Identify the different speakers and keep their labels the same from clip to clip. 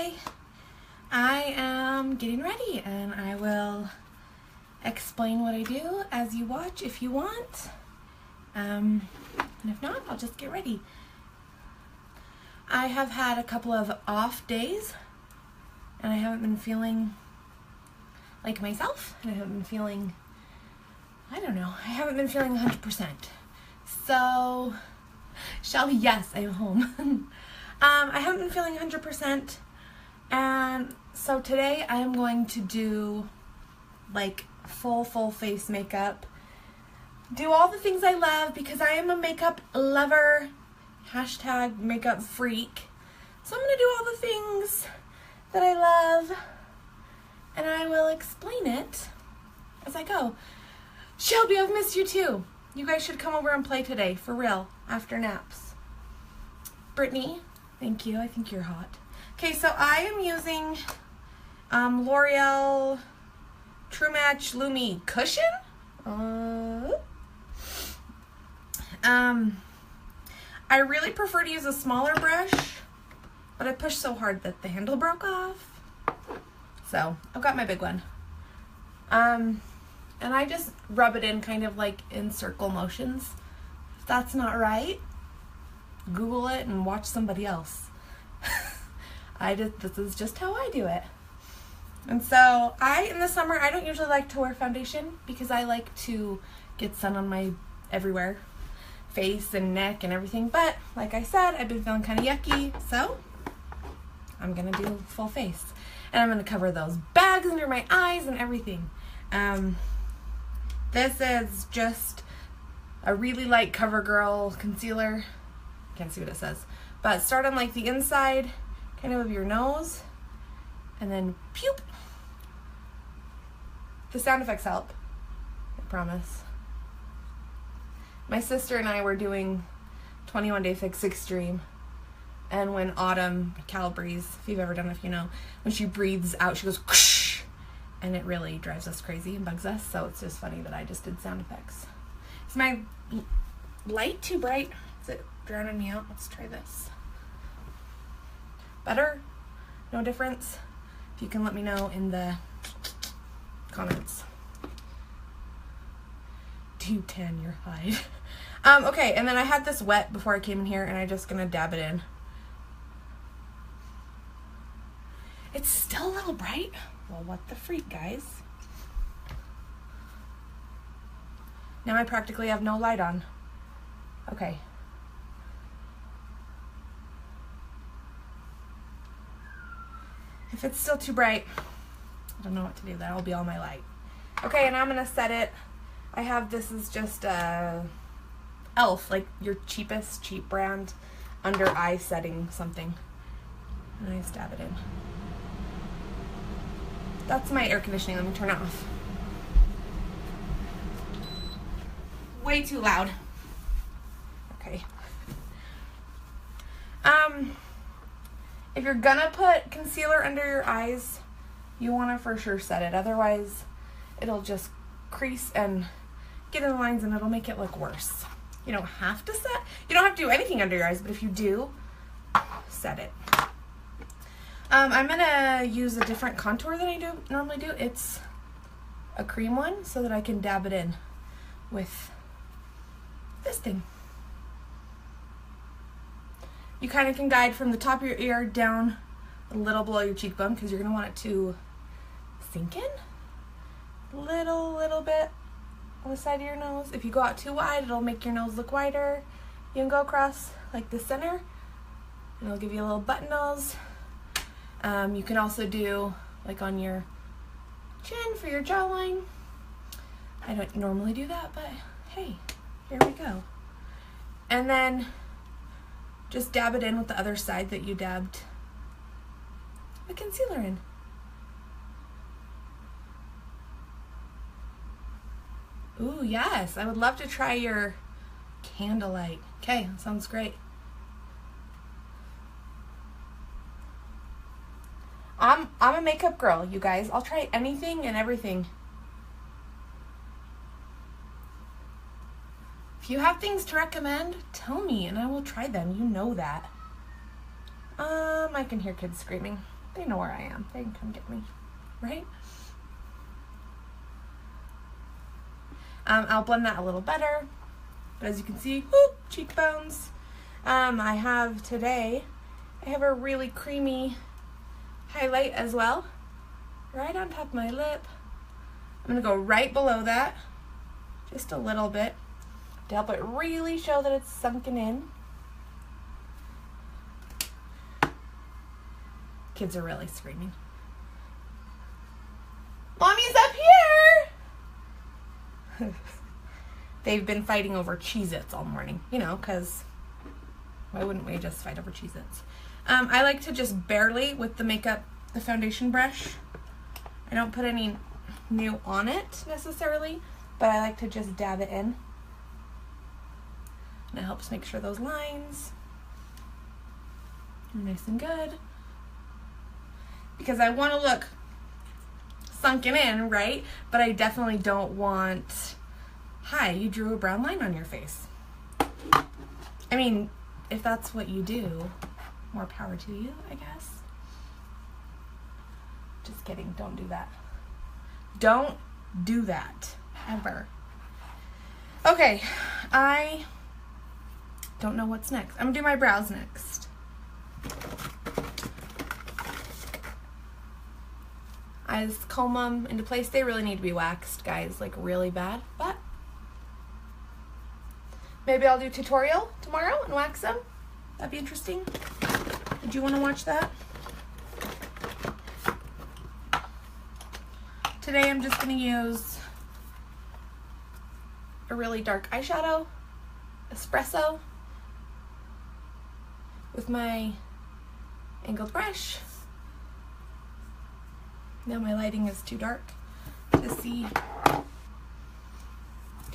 Speaker 1: today I am getting ready and I will explain what I do as you watch if you want. And if not, I'll just get ready. I have had a couple of off days and I haven't been feeling like myself, and I haven't been feeling, I haven't been feeling 100%. So, Shelby, yes, I am home. I haven't been feeling 100%, and so today I am going to do like full face makeup. Do all the things I love because I am a makeup lover, hashtag makeup freak. So I'm going to do all the things that I love, and I will explain it as I go. Shelby, I've missed you too. You guys should come over and play today, for real, after naps. Brittany, thank you. I think you're hot. Okay, so I am using L'Oreal True Match Lumi Cushion. I really prefer to use a smaller brush, but I pushed so hard that the handle broke off. So, I've got my big one. And I just rub it in kind of like in circle motions. If that's not right, Google it and watch somebody else. This is just how I do it. And so, in the summer, I don't usually like to wear foundation because I like to get sun on my everywhere. Face and neck and everything. But, like I said, I've been feeling kind of yucky, so I'm going to do full face. And I'm going to cover those bags under my eyes and everything. This is just a really light CoverGirl concealer. Can't see what it says. But start on like the inside, kind of your nose. And then pew. The sound effects help. I promise. My sister and I were doing 21 Day Fix Extreme. And when Autumn, Calabrese, if you've ever done it, if you know, when she breathes out, she goes, whoosh, and it really drives us crazy and bugs us. So it's just funny that I just did sound effects. Is my light too bright? Is it drowning me out? Let's try this. Better? No difference? If you can let me know in the comments. Do you tan your hide? Okay, and then I had this wet before I came in here, and I'm just gonna dab it in. It's still a little bright. Well, what the freak, guys? Now I practically have no light on. Okay. If it's still too bright, I don't know what to do. That'll be all my light. Okay, and I'm gonna set it. I have, this is just e.l.f., like your cheap brand, under eye setting something. And I just dab it in. That's my air conditioning. Let me turn it off. Way too loud. Okay. If you're gonna put concealer under your eyes, you want to for sure set it. Otherwise, it'll just crease and get in the lines and it'll make it look worse. You don't have to set. You don't have to do anything under your eyes, but if you do, set it. I'm gonna use a different contour than I normally do. It's a cream one so that I can dab it in with this thing. You kind of can guide from the top of your ear down a little below your cheekbone because you're gonna want it to sink in a little bit on the side of your nose. If you go out too wide, it'll make your nose look wider. You can go across like the center and it'll give you a little button nose. You can also do like on your chin for your jawline. I don't normally do that, but hey, here we go. And then just dab it in with the other side that you dabbed the concealer in. Ooh, yes, I would love to try your candlelight. Okay, sounds great. I'm a makeup girl, you guys. I'll try anything and everything. If you have things to recommend, tell me and I will try them. You know that. I can hear kids screaming. They know where I am. They can come get me, right? I'll blend that a little better. But as you can see, whoop, cheekbones. I have a really creamy highlight as well, right on top of my lip. I'm gonna go right below that, just a little bit, to help it really show that it's sunken in. Kids are really screaming. Mommy's up here! They've been fighting over Cheez-Its all morning, you know, because why wouldn't we just fight over Cheez-Its? I like to just barely, with the foundation brush, I don't put any new on it necessarily, but I like to just dab it in. And it helps make sure those lines are nice and good. Because I want to look sunken in, right? But I definitely don't want, hi, you drew a brown line on your face. I mean, if that's what you do, more power to you, I guess. Just kidding, don't do that. Don't do that, ever. Okay, I don't know what's next. I'm gonna do my brows next. I just comb them into place. They really need to be waxed, guys, like really bad, but maybe I'll do a tutorial tomorrow and wax them. That'd be interesting. Would you want to watch that? Today I'm just going to use a really dark eyeshadow, espresso, with my angled brush. Now my lighting is too dark to see, to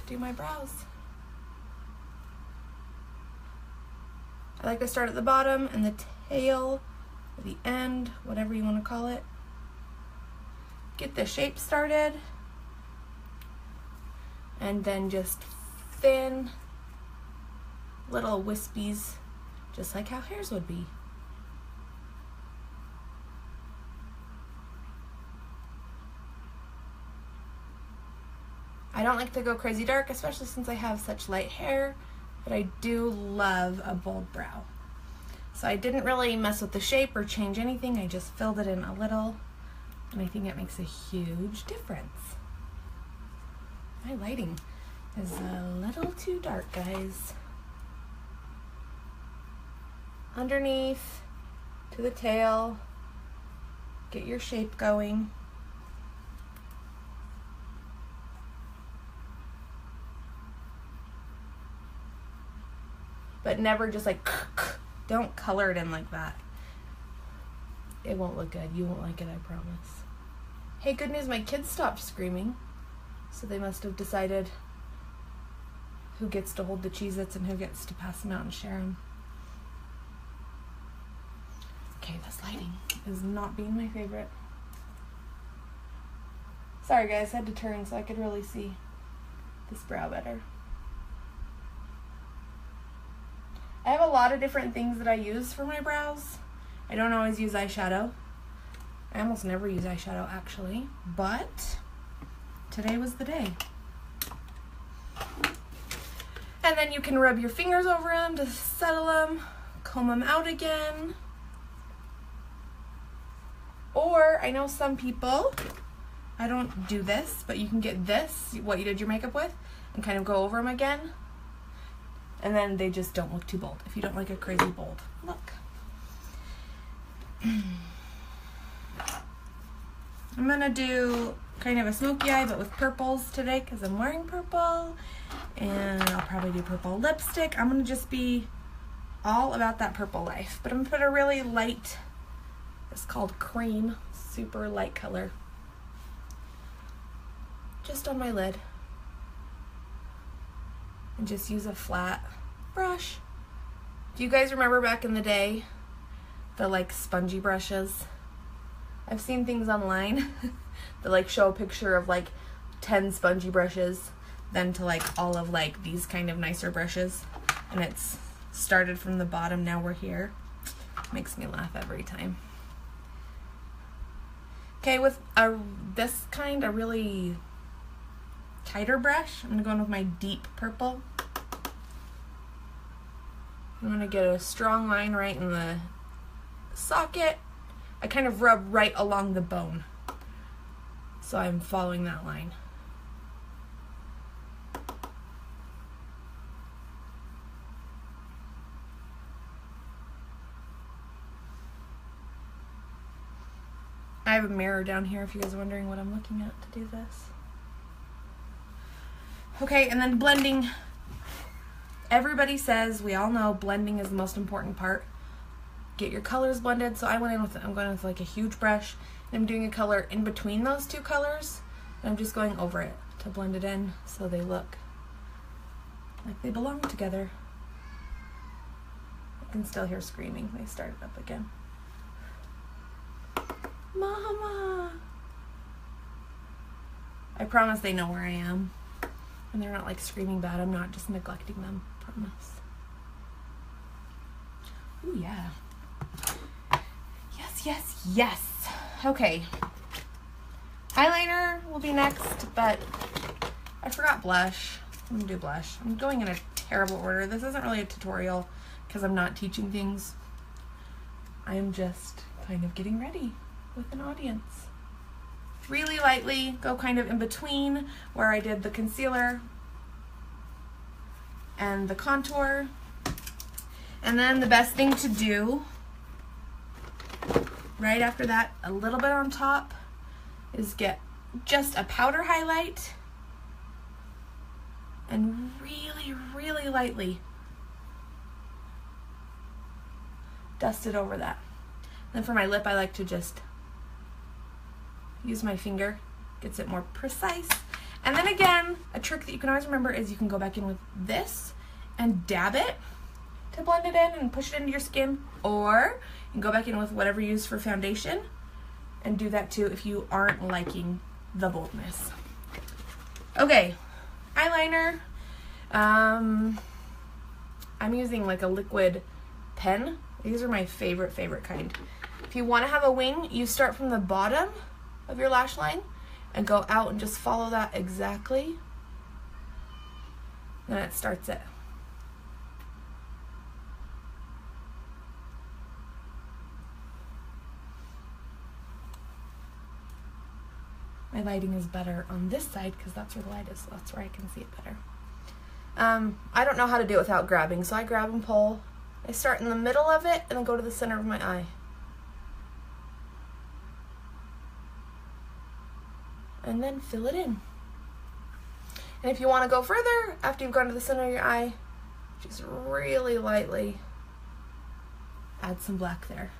Speaker 1: do my brows. I like to start at the bottom and the tail, or the end, whatever you want to call it. Get the shape started, and then just thin little wispies, just like how hairs would be. I don't like to go crazy dark, especially since I have such light hair, but I do love a bold brow. So I didn't really mess with the shape or change anything, I just filled it in a little, and I think it makes a huge difference. My lighting is a little too dark, guys. Underneath, to the tail, get your shape going. But never just like, don't color it in like that. It won't look good. You won't like it, I promise. Hey, good news, my kids stopped screaming. So they must have decided who gets to hold the Cheez-Its and who gets to pass them out and share them. Okay, this lighting is not being my favorite. Sorry guys, I had to turn so I could really see this brow better. I have a lot of different things that I use for my brows. I don't always use eyeshadow. I almost never use eyeshadow actually, but today was the day. And then you can rub your fingers over them to settle them, comb them out again. Or, I know some people, I don't do this, but you can get this, what you did your makeup with, and kind of go over them again. And then they just don't look too bold, if you don't like a crazy bold look. I'm gonna do kind of a smoky eye, but with purples today, because I'm wearing purple. And I'll probably do purple lipstick. I'm gonna just be all about that purple life. But I'm gonna put a really light, it's called cream, super light color, just on my lid. And just use a flat brush. Do you guys remember back in the day, the like spongy brushes? I've seen things online that like show a picture of like 10 spongy brushes, then to like all of like these kind of nicer brushes. And it's started from the bottom, now we're here. Makes me laugh every time. Okay, with this kind, a really tighter brush, I'm going to go in with my deep purple. I'm going to get a strong line right in the socket. I kind of rub right along the bone, so I'm following that line. I have a mirror down here if you guys are wondering what I'm looking at to do this. Okay, and then blending. Everybody says, we all know blending is the most important part. Get your colors blended. So I went in with, I'm going with like a huge brush, and I'm doing a color in between those two colors, and I'm just going over it to blend it in so they look like they belong together. I can still hear screaming. They started up again. Mama! I promise they know where I am. And they're not like screaming bad. I'm not just neglecting them. Promise. Ooh, yeah. Yes, yes, yes. Okay. Eyeliner will be next, but I forgot blush. I'm gonna do blush. I'm going in a terrible order. This isn't really a tutorial because I'm not teaching things. I am just kind of getting ready with an audience. Really lightly, go kind of in between where I did the concealer and the contour. And then the best thing to do right after that, a little bit on top, is get just a powder highlight and really, really lightly dust it over that. Then for my lip, I like to just use my finger, gets it more precise. And then again, a trick that you can always remember is you can go back in with this and dab it to blend it in and push it into your skin, or you can go back in with whatever you use for foundation and do that too if you aren't liking the boldness. Okay, eyeliner. I'm using like a liquid pen. These are my favorite kind. If you want to have a wing, you start from the bottom of your lash line and go out and just follow that exactly. Then it starts it. My lighting is better on this side because that's where the light is, so that's where I can see it better. I don't know how to do it without grabbing, so I grab and pull. I start in the middle of it and then go to the center of my eye. And then fill it in. And if you want to go further, after you've gone to the center of your eye, just really lightly add some black there.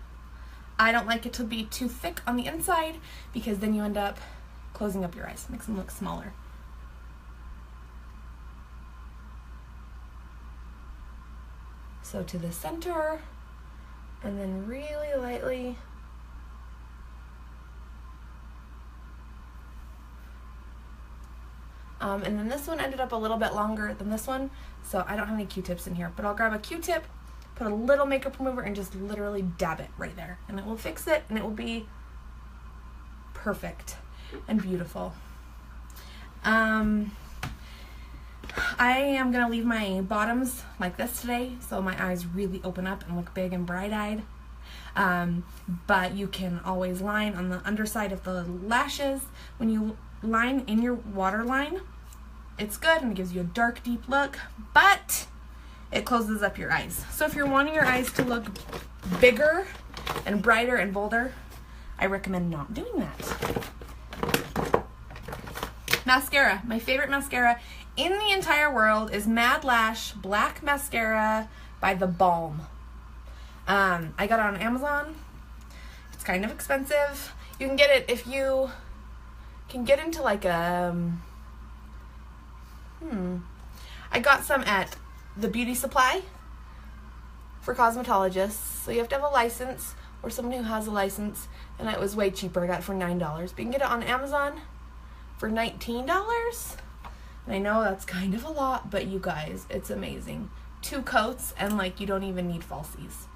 Speaker 1: I don't like it to be too thick on the inside because then you end up closing up your eyes. Makes them look smaller. So to the center, and then really lightly and then this one ended up a little bit longer than this one, so I don't have any Q-tips in here, but I'll grab a Q-tip, put a little makeup remover, and just literally dab it right there, and it will fix it, and it will be perfect and beautiful. I am going to leave my bottoms like this today, so my eyes really open up and look big and bright-eyed. But you can always line on the underside of the lashes. When you line in your waterline, it's good and it gives you a dark, deep look, but it closes up your eyes. So if you're wanting your eyes to look bigger and brighter and bolder, I recommend not doing that. Mascara. My favorite mascara in the entire world is Mad Lash Black Mascara by The Balm. I got it on Amazon. It's kind of expensive. You can get it if you can get into like a I got some at the beauty supply for cosmetologists, so you have to have a license or someone who has a license, and it was way cheaper. I got it for $9, but you can get it on Amazon for $19. And I know that's kind of a lot, but you guys, it's amazing. 2 coats and like you don't even need falsies.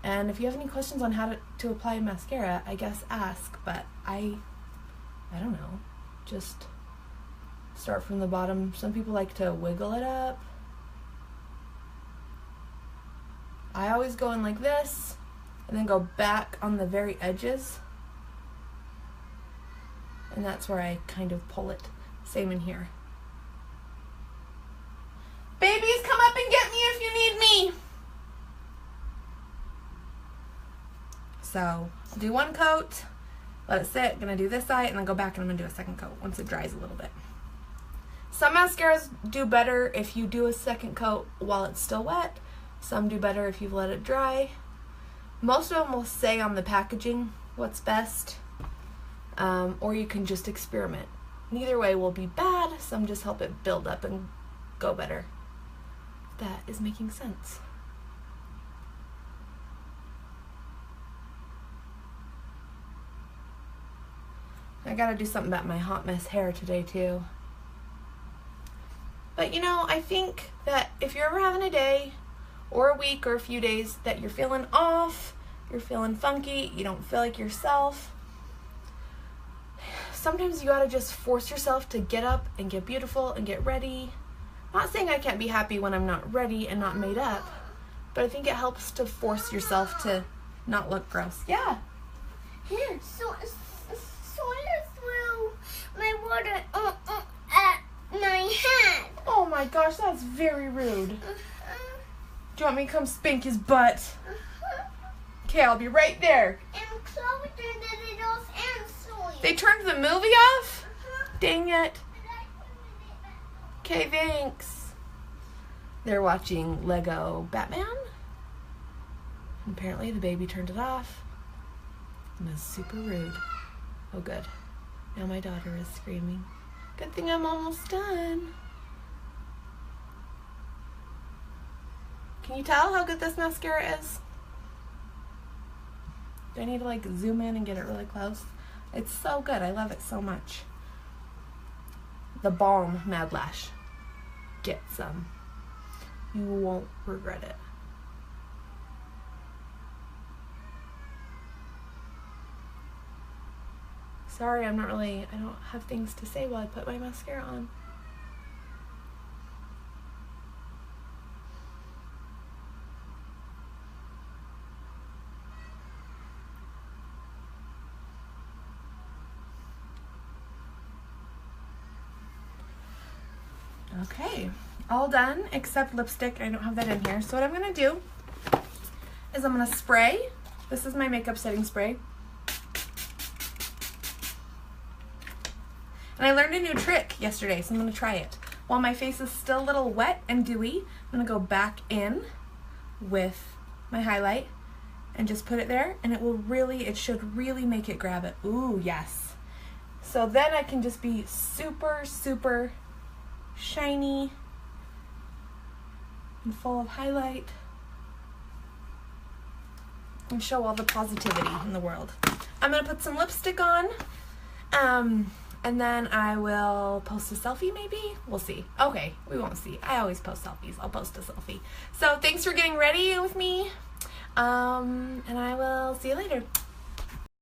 Speaker 1: And if you have any questions on how to apply mascara, I guess ask, but I don't know. Just start from the bottom. Some people like to wiggle it up. I always go in like this and then go back on the very edges. And that's where I kind of pull it. Same in here. Babies, come up and get me if you need me. So I'll do one coat, let it sit, gonna do this eye, and then go back and I'm gonna do a second coat once it dries a little bit. Some mascaras do better if you do a second coat while it's still wet. Some do better if you've let it dry. Most of them will say on the packaging what's best, or you can just experiment. Neither way will be bad. Some just help it build up and go better. That is making sense. I gotta do something about my hot mess hair today too. But you know, I think that if you're ever having a day or a week or a few days that you're feeling off, you're feeling funky, you don't feel like yourself, sometimes you gotta just force yourself to get up and get beautiful and get ready. Not saying I can't be happy when I'm not ready and not made up, but I think it helps to force yourself to not look gross. Yeah. Here.
Speaker 2: So I threw my water at my head.
Speaker 1: Oh my gosh, that's very rude. Do you want me to come spank his butt? Okay, I'll be right there.
Speaker 2: And Chloe turned it off and Zoe.
Speaker 1: They turned the movie off? Dang it. Okay, thanks. They're watching Lego Batman. And apparently the baby turned it off. And it was super rude. Oh, good. Now my daughter is screaming. Good thing I'm almost done. Can you tell how good this mascara is? Do I need to like zoom in and get it really close? It's so good. I love it so much. The Balm Mad Lash. Get some. You won't regret it. Sorry, I don't have things to say while I put my mascara on. Okay, all done except lipstick. I don't have that in here. So what I'm gonna do is I'm gonna spray. This is my makeup setting spray. And I learned a new trick yesterday, so I'm gonna try it. While my face is still a little wet and dewy, I'm gonna go back in with my highlight and just put it there, and it should really make it grab it. Ooh, yes. So then I can just be super, super shiny and full of highlight and show all the positivity in the world. I'm gonna put some lipstick on, and then I will post a selfie maybe? We'll see. Okay, we won't see. I always post selfies. I'll post a selfie. So thanks for getting ready with me, and I will see you later.